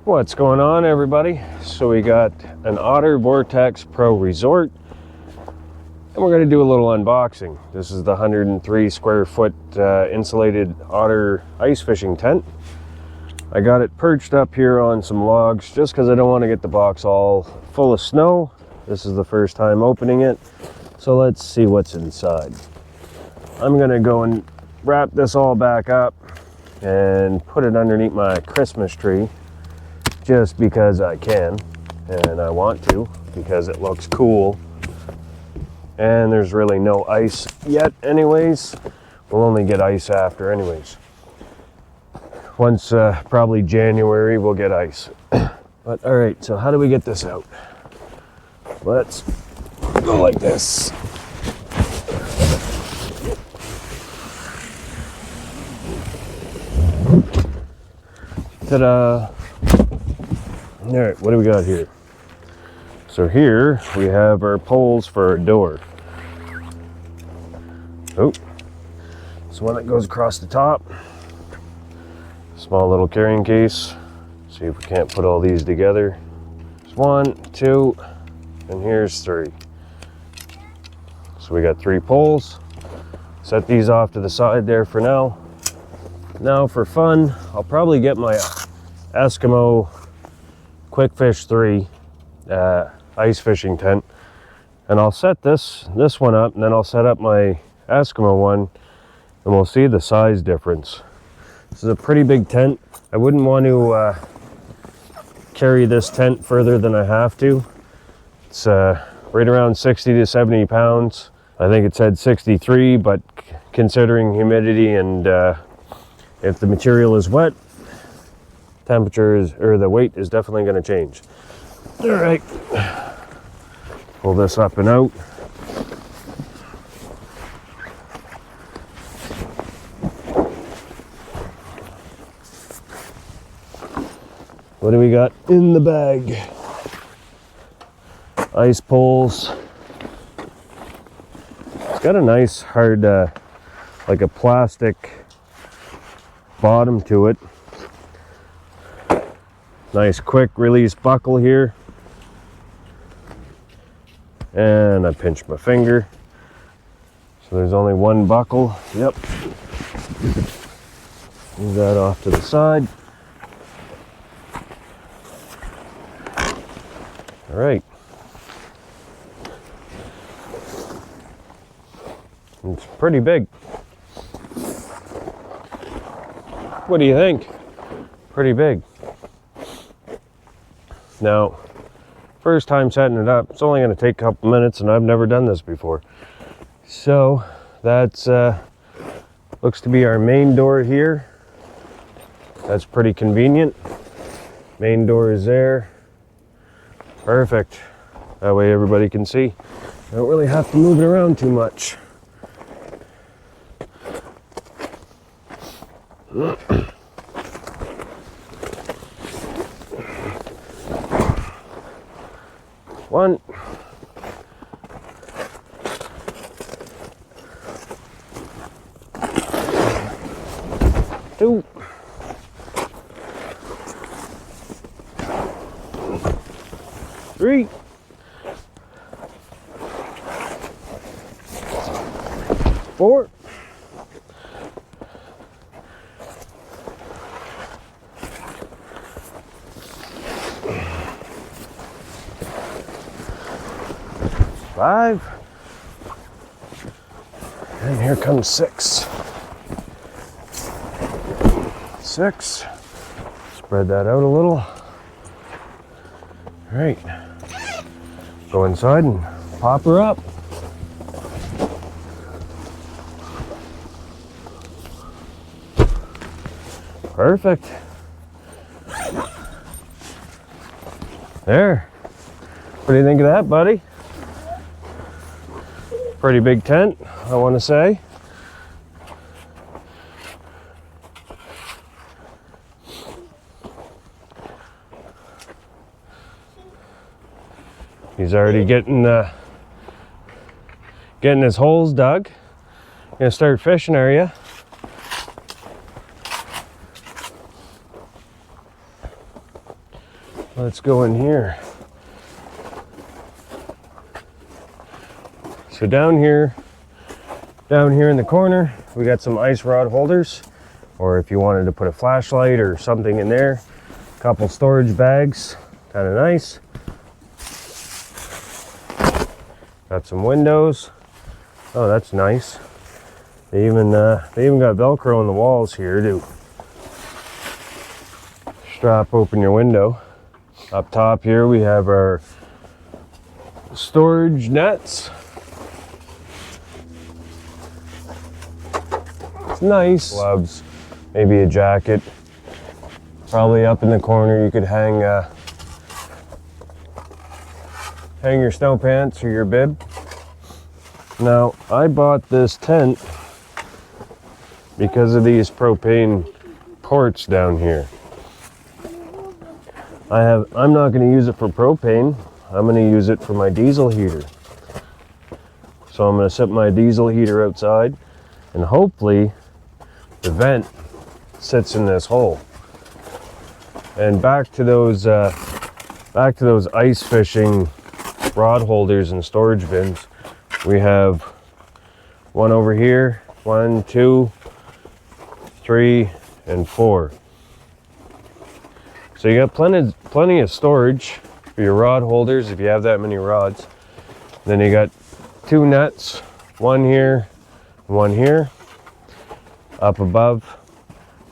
What's going on, everybody? So we got an Otter Vortex Pro Resort, and we're going to do a little unboxing. This is the 103 square foot insulated Otter ice fishing tent. I got it perched up here on some logs just because I don't want to get the box all full of snow. This is the first time opening it, so let's see what's inside. I'm going to go and wrap this all back up and put it underneath my Christmas tree, just because I can and I want to, because it looks cool. And there's really no ice yet anyways. We'll only get ice after anyways. Once probably January we'll get ice. But all right, so how do we get this out? Let's go like this. Ta-da! All right, what do we got here? So here we have our poles for our door. Oh, it's one that goes across the top. Small little carrying case. See if we can't put all these together. There's 1, 2, and here's 3. So we got 3 poles. Set these off to the side there for now. Now for fun, I'll probably get my Eskimo Quick Fish 3 ice fishing tent, and I'll set this one up, and then I'll set up my Eskimo one, and we'll see the size difference. This is a pretty big tent. I wouldn't want to carry this tent further than I have to. It's right around 60 to 70 pounds. I think it said 63, but considering humidity and if the material is wet, temperature is, or the weight is definitely going to change. All right, pull this up and out. What do we got in the bag? Ice poles. It's got a nice hard, like a plastic bottom to it. Nice quick release buckle here. And I pinched my finger. So there's only one buckle. Yep. Move that off to the side. All right. It's pretty big. What do you think? Pretty big. Now, first time setting it up, it's only going to take a couple minutes, and I've never done this before. So that's looks to be our main door here. That's pretty convenient. Main door is there. Perfect. That way everybody can see. I don't really have to move it around too much. One. Two. Three. 4. 5. And here comes 6. 6. Spread that out a little. All right. Go inside and pop her up. Perfect. There. What do you think of that, buddy? Pretty big tent, I want to say. He's already getting his holes dug. Gonna start fishing, are you? let's go in here. So down here in the corner, we got some ice rod holders, or if you wanted to put a flashlight or something in there, a couple storage bags, kind of nice. Got some windows. Oh, that's nice. They even got Velcro on the walls here to strap open your window. Up top here we have our storage nets. It's nice. Gloves, maybe a jacket. Probably up in the corner you could hang your snow pants or your bib. Now, I bought this tent because of these propane ports down here. I'm not going to use it for propane. I'm going to use it for my diesel heater. So I'm going to set my diesel heater outside, and hopefully the vent sits in this hole. And back to those ice fishing rod holders and storage bins. We have one over here, 1, 2, 3, and 4. So you got plenty of storage for your rod holders if you have that many rods. Then you got 2 nets, one here, one here. Up above,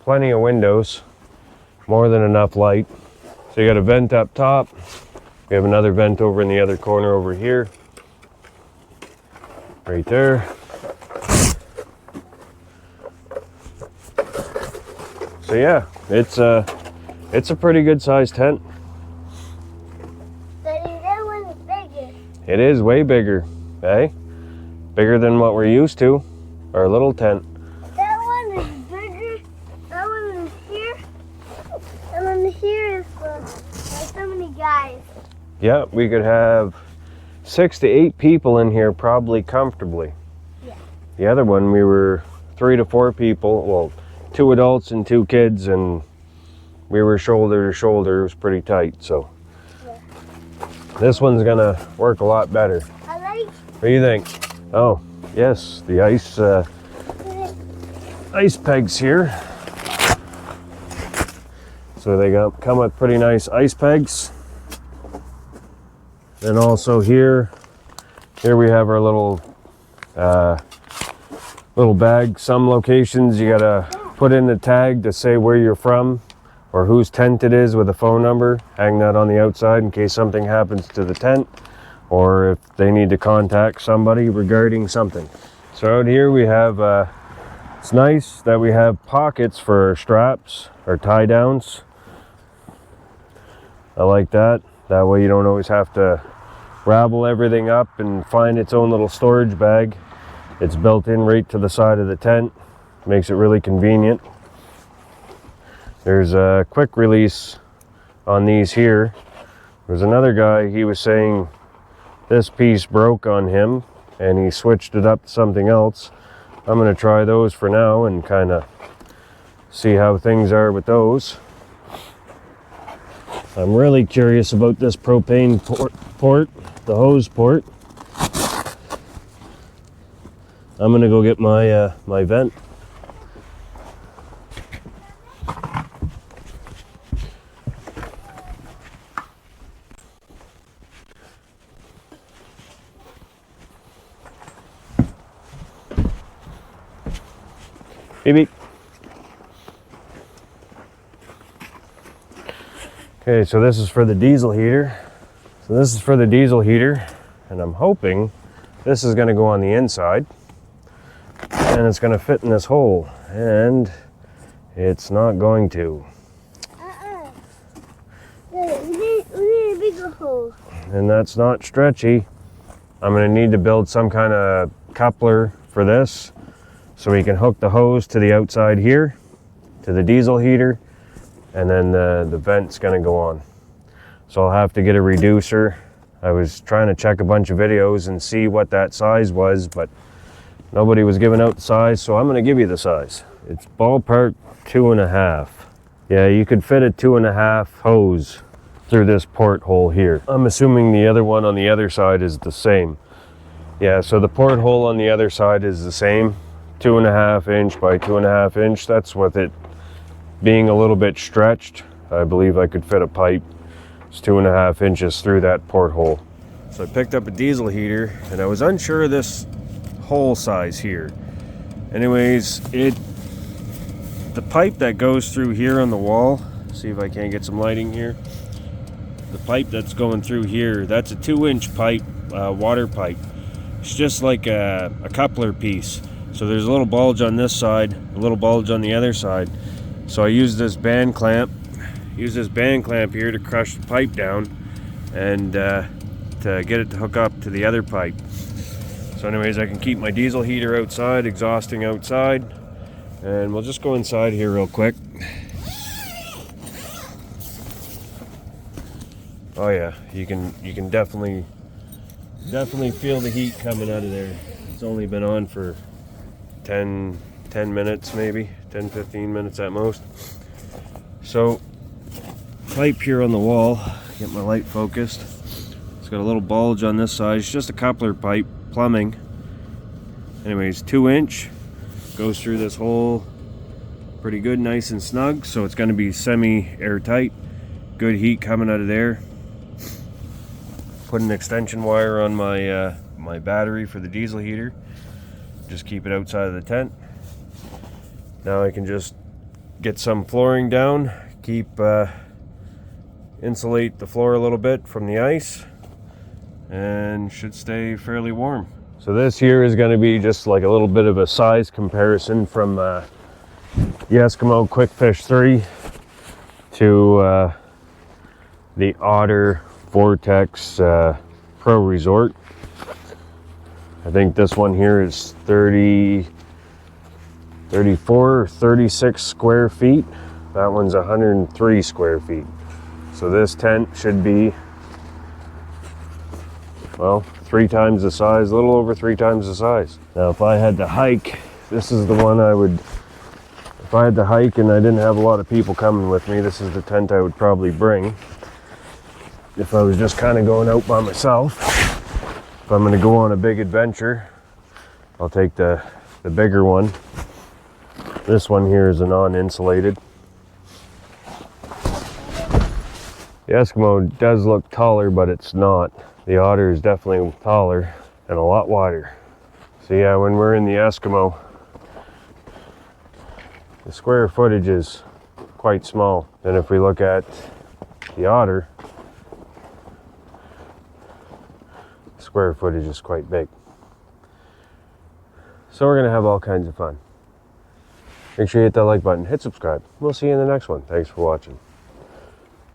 plenty of windows, more than enough light. So you got a vent up top. We have another vent over in the other corner over here. Right there. So yeah, it's a pretty good sized tent. Daddy, that one's bigger. It is way bigger, eh? Bigger than what we're used to. Our little tent. That one is bigger. That one is here. And then here is for so many guys. Yeah, we could have 6 to 8 people in here probably comfortably. Yeah. The other one we were 3 to 4 people, well, 2 adults and 2 kids, and we were shoulder to shoulder. It was pretty tight, so yeah. This one's gonna work a lot better. I like. What do you think? Oh, yes, the ice pegs here. So they come with pretty nice ice pegs. And also here we have our little bag. Some locations you gotta put in the tag to say where you're from or whose tent it is with a phone number. Hang that on the outside in case something happens to the tent or if they need to contact somebody regarding something. So out here we have, it's nice that we have pockets for our straps or tie downs. I like that. That way you don't always have to ravel everything up and find its own little storage bag. It's built in right to the side of the tent. Makes it really convenient. There's a quick release on these here. There's another guy, he was saying this piece broke on him and he switched it up to something else. I'm going to try those for now and kind of see how things are with those. I'm really curious about this propane port, the hose port. I'm gonna go get my my vent. Beep beep. Okay, so this is for the diesel heater. So this is for the diesel heater, and I'm hoping this is going to go on the inside, and it's going to fit in this hole, and it's not going to. We need a bigger hole. And that's not stretchy. I'm going to need to build some kind of coupler for this, so we can hook the hose to the outside here, to the diesel heater, and then the vent's gonna go on. So I'll have to get a reducer. I was trying to check a bunch of videos and see what that size was, but nobody was giving out the size, so I'm gonna give you the size. It's ballpark 2.5. Yeah, you could fit a 2.5 hose through this porthole here. I'm assuming the other one on the other side is the same. Yeah, so the porthole on the other side is the same, 2.5 inch by 2.5 inch. That's with it being a little bit stretched. I believe I could fit a pipe. It's 2.5 inches through that porthole. So I picked up a diesel heater and I was unsure of this hole size here. Anyways, the pipe that goes through here on the wall, see if I can't get some lighting here. The pipe that's going through here, that's a 2-inch pipe, water pipe. It's just like a coupler piece. So there's a little bulge on this side, a little bulge on the other side. So I used this band clamp. Use this band clamp here to crush the pipe down and to get it to hook up to the other pipe. So anyways, I can keep my diesel heater outside, exhausting outside, and we'll just go inside here real quick. Oh yeah, you can definitely feel the heat coming out of there. It's only been on for 10 minutes, maybe 10-15 minutes at most. So pipe here on the wall, get my light focused. It's got a little bulge on this side. It's just a coupler pipe, plumbing. Anyways, 2-inch, goes through this hole pretty good, nice and snug. So it's going to be semi-airtight. Good heat coming out of there. Put an extension wire on my my battery for the diesel heater. Just keep it outside of the tent. Now I can just get some flooring down, insulate the floor a little bit from the ice, and should stay fairly warm. So this here is going to be just like a little bit of a size comparison from the Eskimo Quick Fish 3 to the Otter Vortex Pro Resort. I think this one here is 34 or 36 square feet. That one's 103 square feet. So this tent should be, well, 3 times the size, a little over 3 times the size. Now if I had to hike, this is the one I would, if I had to hike and I didn't have a lot of people coming with me, this is the tent I would probably bring. If I was just kind of going out by myself. If I'm going to go on a big adventure, I'll take the bigger one. This one here is a non-insulated. The Eskimo does look taller, but it's not. The Otter is definitely taller and a lot wider. So yeah, when we're in the Eskimo, the square footage is quite small. And if we look at the Otter, square footage is quite big. So we're going to have all kinds of fun. Make sure you hit that like button, hit subscribe. We'll see you in the next one. Thanks for watching.